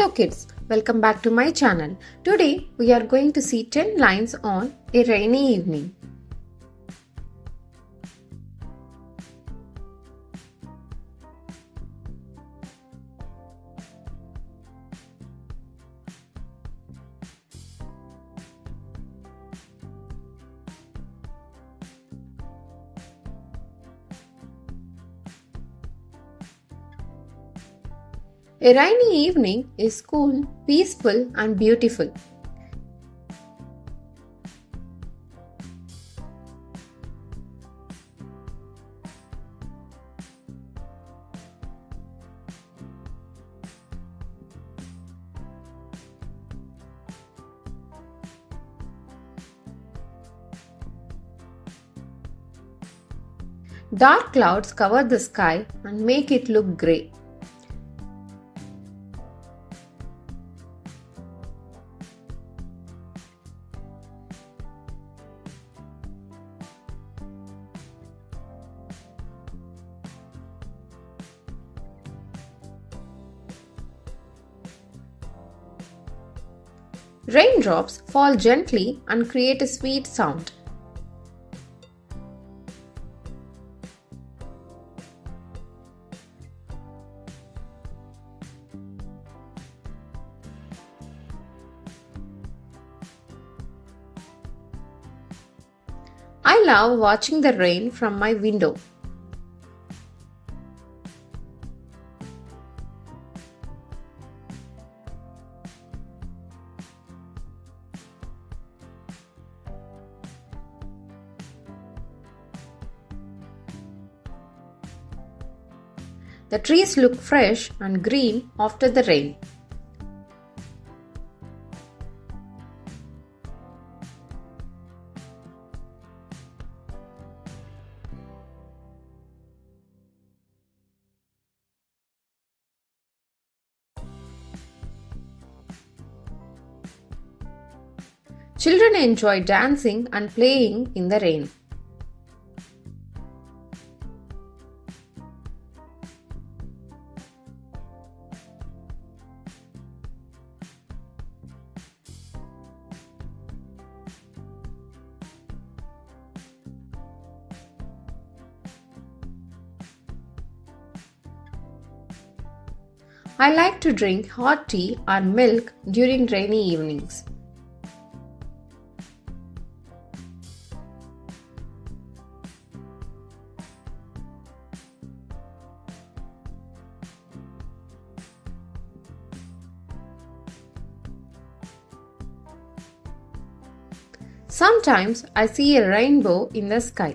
Hello kids, welcome back to my channel. Today we are going to see 10 lines on a rainy evening. A rainy evening is cool, peaceful and beautiful. Dark clouds cover the sky and make it look grey. Raindrops fall gently and create a sweet sound. I love watching the rain from my window. The trees look fresh and green after the rain. Children enjoy dancing and playing in the rain. I like to drink hot tea or milk during rainy evenings. Sometimes I see a rainbow in the sky.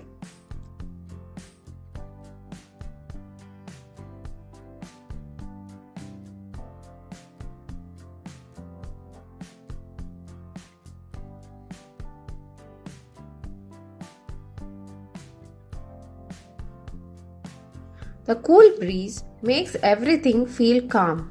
The cool breeze makes everything feel calm.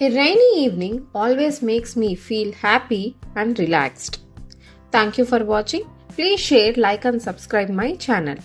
A rainy evening always makes me feel happy and relaxed. Thank you for watching. Please share, like and subscribe my channel.